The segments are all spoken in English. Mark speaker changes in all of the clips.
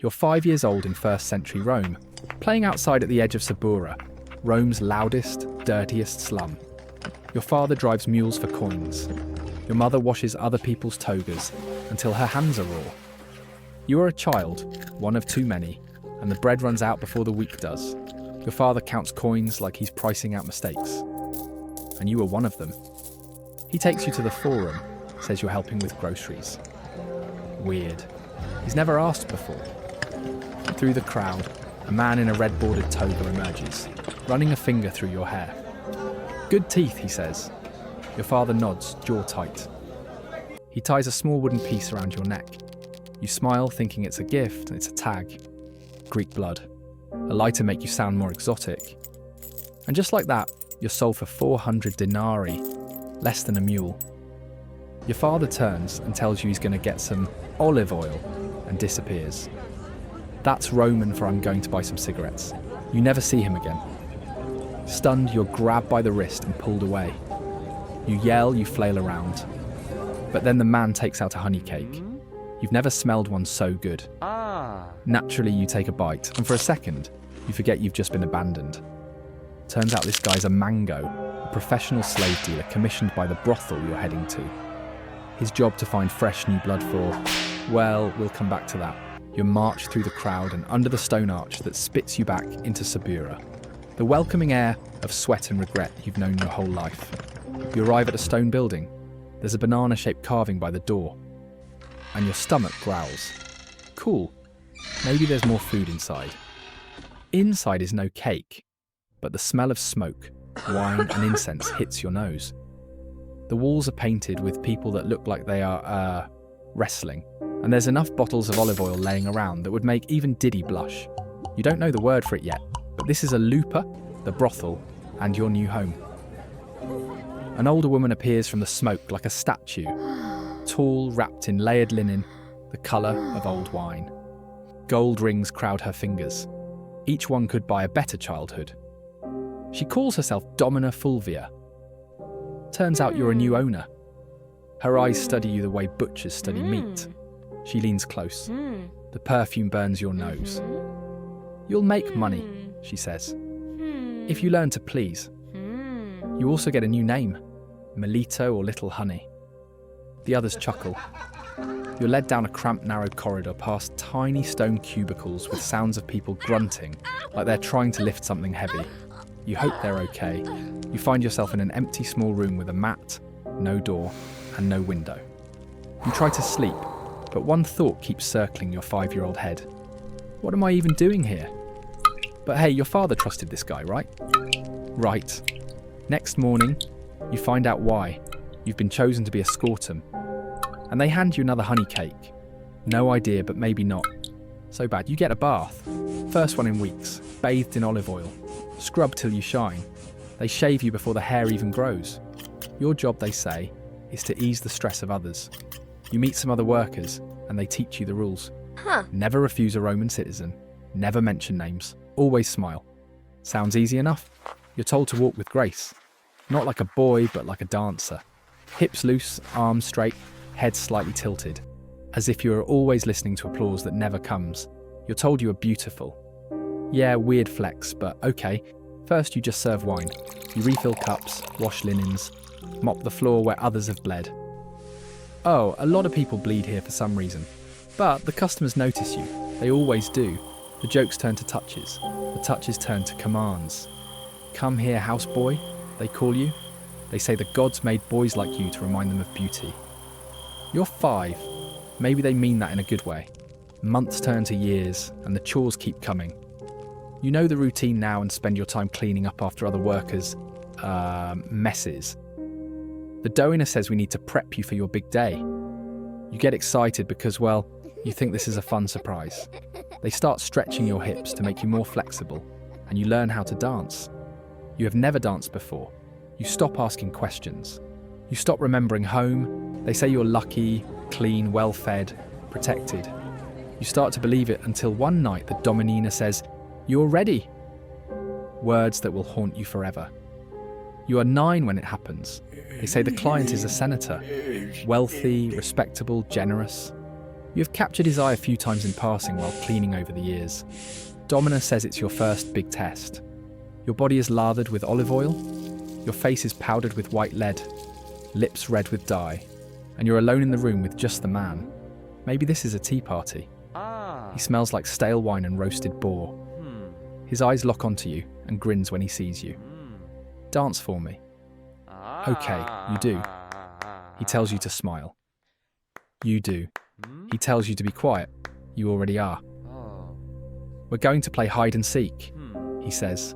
Speaker 1: You're 5 years old in 1st century Rome, playing outside at the edge of Sabura, Rome's loudest, dirtiest slum. Your father drives mules for coins. Your mother washes other people's togas until her hands are raw. You are a child, one of too many, and the bread runs out before the week does. Your father counts coins like he's pricing out mistakes. And you are one of them. He takes you to the forum, says you're helping with groceries. Weird. He's never asked before. Through the crowd, a man in a red-bordered toga emerges, running a finger through your hair. Good teeth, he says. Your father nods, jaw tight. He ties a small wooden piece around your neck. You smile, thinking it's a gift, and it's a tag. Greek blood. A lie to make you sound more exotic. And just like that, you're sold for 400 denarii, less than a mule. Your father turns and tells you he's going to get some olive oil and disappears. That's Roman for I'm going to buy some cigarettes. You never see him again. Stunned, you're grabbed by the wrist and pulled away. You yell, you flail around. But then the man takes out a honey cake. You've never smelled one so good. Naturally, you take a bite, and for a second, you forget you've just been abandoned. Turns out this guy's a mango, a professional slave dealer commissioned by the brothel you're heading to. His job to find fresh new blood for, well, we'll come back to that. You're marched through the crowd and under the stone arch that spits you back into Sabura. The welcoming air of sweat and regret you've known your whole life. You arrive at a stone building. There's a banana-shaped carving by the door. And your stomach growls. Cool. Maybe there's more food inside. Inside is no cake, but the smell of smoke, wine and incense hits your nose. The walls are painted with people that look like they are, wrestling. And there's enough bottles of olive oil laying around that would make even Diddy blush. You don't know the word for it yet, but this is a looper, the brothel, and your new home. An older woman appears from the smoke like a statue, tall, wrapped in layered linen, the colour of old wine. Gold rings crowd her fingers. Each one could buy a better childhood. She calls herself Domina Fulvia. Turns out you're a new owner. Her eyes study you the way butchers study meat. She leans close. The perfume burns your nose. You'll make money, she says, if you learn to please. You also get a new name, Melito or Little Honey. The others chuckle. You're led down a cramped, narrow corridor past tiny stone cubicles with sounds of people grunting, like they're trying to lift something heavy. You hope they're okay. You find yourself in an empty small room with a mat, no door, and no window. You try to sleep, but one thought keeps circling your 5-year-old head. What am I even doing here? But hey, your father trusted this guy, right? Right. Next morning, you find out why. You've been chosen to be a scortum. And they hand you another honey cake. No idea, but maybe not. So bad, you get a bath. First one in weeks, bathed in olive oil. Scrub till you shine. They shave you before the hair even grows. Your job, they say, is to ease the stress of others. You meet some other workers, and they teach you the rules. Never refuse a Roman citizen. Never mention names. Always smile. Sounds easy enough? You're told to walk with grace. Not like a boy, but like a dancer. Hips loose, arms straight, head slightly tilted. As if you are always listening to applause that never comes. You're told you are beautiful. Yeah, weird flex, but okay. First you just serve wine. You refill cups, wash linens, mop the floor where others have bled. Oh, a lot of people bleed here for some reason. But the customers notice you. They always do. The jokes turn to touches. The touches turn to commands. Come here, houseboy, they call you. They say the gods made boys like you to remind them of beauty. You're 5. Maybe they mean that in a good way. Months turn to years, and the chores keep coming. You know the routine now and spend your time cleaning up after other workers' messes. The doughness says we need to prep you for your big day. You get excited because, well, you think this is a fun surprise. They start stretching your hips to make you more flexible, and you learn how to dance. You have never danced before. You stop asking questions. You stop remembering home. They say you're lucky, clean, well-fed, protected. You start to believe it until one night the Dominina says, "You're ready." Words that will haunt you forever. You are 9 when it happens. They say the client is a senator. Wealthy, respectable, generous. You have captured his eye a few times in passing while cleaning over the years. Domina says it's your first big test. Your body is lathered with olive oil, your face is powdered with white lead, lips red with dye, and you're alone in the room with just the man. Maybe this is a tea party. He smells like stale wine and roasted boar. His eyes lock onto you and grins when he sees you. Dance for me. Okay, you do. He tells you to smile. You do. He tells you to be quiet. You already are. We're going to play hide and seek, he says.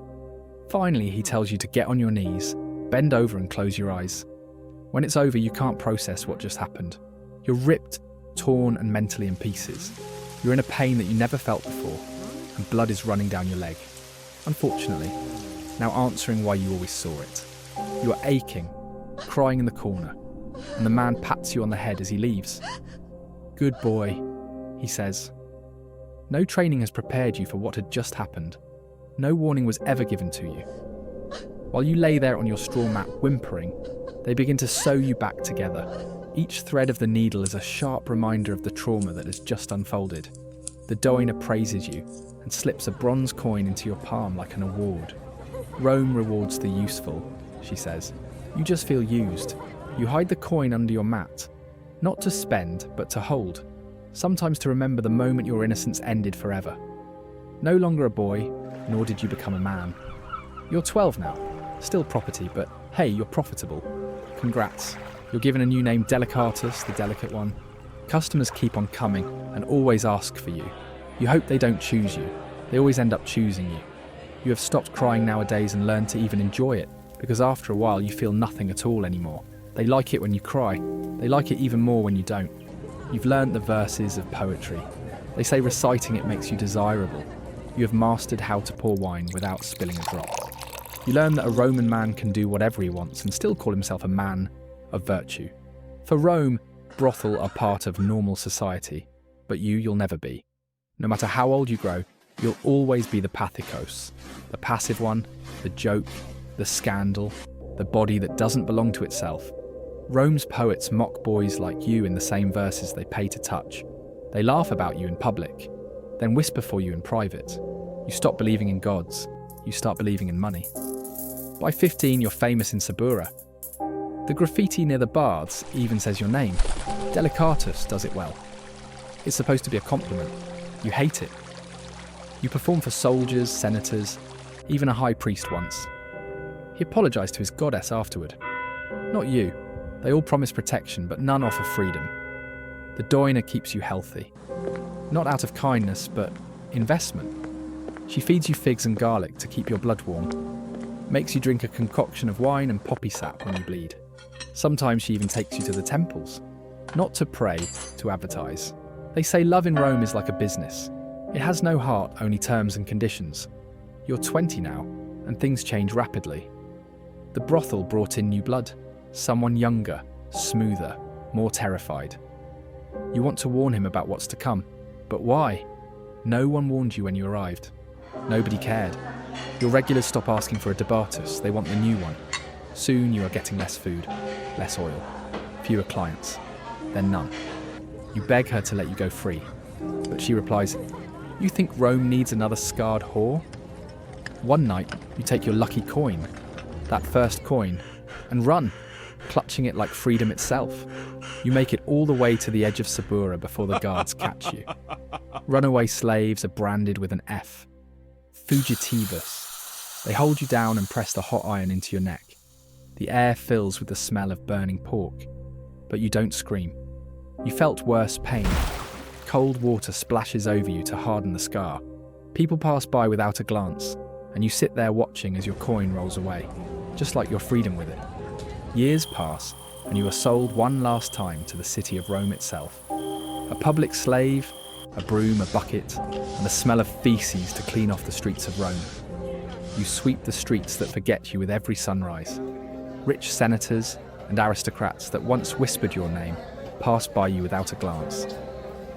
Speaker 1: Finally, he tells you to get on your knees, bend over and close your eyes. When it's over, you can't process what just happened. You're ripped, torn and mentally in pieces. You're in a pain that you never felt before, and blood is running down your leg. Unfortunately, now answering why you always saw it. You are aching, crying in the corner, and the man pats you on the head as he leaves. Good boy, he says. No training has prepared you for what had just happened. No warning was ever given to you. While you lay there on your straw mat whimpering, they begin to sew you back together. Each thread of the needle is a sharp reminder of the trauma that has just unfolded. The duenna praises you and slips a bronze coin into your palm like an award. Rome rewards the useful, she says. You just feel used. You hide the coin under your mat, not to spend, but to hold. Sometimes to remember the moment your innocence ended forever. No longer a boy, nor did you become a man. You're 12 now, still property, but hey, you're profitable. Congrats. You're given a new name, Delicatus, the delicate one. Customers keep on coming and always ask for you. You hope they don't choose you. They always end up choosing you. You have stopped crying nowadays and learned to even enjoy it, because after a while you feel nothing at all anymore. They like it when you cry. They like it even more when you don't. You've learned the verses of poetry. They say reciting it makes you desirable. You have mastered how to pour wine without spilling a drop. You learn that a Roman man can do whatever he wants and still call himself a man of virtue. For Rome, brothel are part of normal society, but you'll never be. No matter how old you grow, you'll always be the pathikos, the passive one, the joke, the scandal, the body that doesn't belong to itself. Rome's poets mock boys like you in the same verses they pay to touch. They laugh about you in public, then whisper for you in private. You stop believing in gods, you start believing in money. By 15, you're famous in Sabura. The graffiti near the baths even says your name. Delicatus does it well. It's supposed to be a compliment. You hate it. You perform for soldiers, senators, even a high priest once. He apologised to his goddess afterward. Not you. They all promise protection, but none offer freedom. The duenna keeps you healthy. Not out of kindness, but investment. She feeds you figs and garlic to keep your blood warm. Makes you drink a concoction of wine and poppy sap when you bleed. Sometimes she even takes you to the temples. Not to pray, to advertise. They say love in Rome is like a business. It has no heart, only terms and conditions. You're 20 now, and things change rapidly. The brothel brought in new blood. Someone younger, smoother, more terrified. You want to warn him about what's to come. But why? No one warned you when you arrived. Nobody cared. Your regulars stop asking for a debatus, they want the new one. Soon you are getting less food, less oil, fewer clients, then none. You beg her to let you go free, but she replies, "You think Rome needs another scarred whore?" One night, you take your lucky coin, that first coin, and run, clutching it like freedom itself. You make it all the way to the edge of Sabura before the guards catch you. Runaway slaves are branded with an F. Fugitivus. They hold you down and press the hot iron into your neck. The air fills with the smell of burning pork, but you don't scream. You felt worse pain. Cold water splashes over you to harden the scar. People pass by without a glance, and you sit there watching as your coin rolls away, just like your freedom with it. Years pass, and you are sold one last time to the city of Rome itself. A public slave, a broom, a bucket, and the smell of feces to clean off the streets of Rome. You sweep the streets that forget you with every sunrise. Rich senators and aristocrats that once whispered your name pass by you without a glance.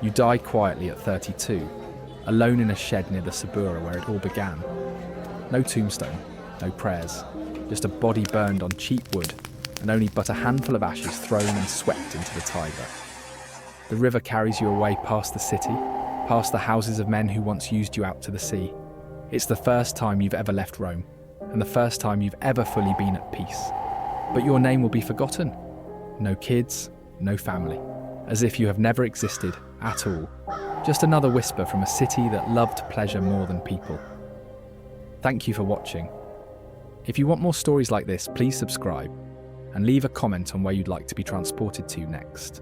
Speaker 1: You die quietly at 32, alone in a shed near the Sabura where it all began. No tombstone, no prayers, just a body burned on cheap wood and only but a handful of ashes thrown and swept into the Tiber. The river carries you away past the city, past the houses of men who once used you out to the sea. It's the first time you've ever left Rome, and the first time you've ever fully been at peace. But your name will be forgotten. No kids, no family. As if you have never existed at all. Just another whisper from a city that loved pleasure more than people. Thank you for watching. If you want more stories like this, please subscribe and leave a comment on where you'd like to be transported to next.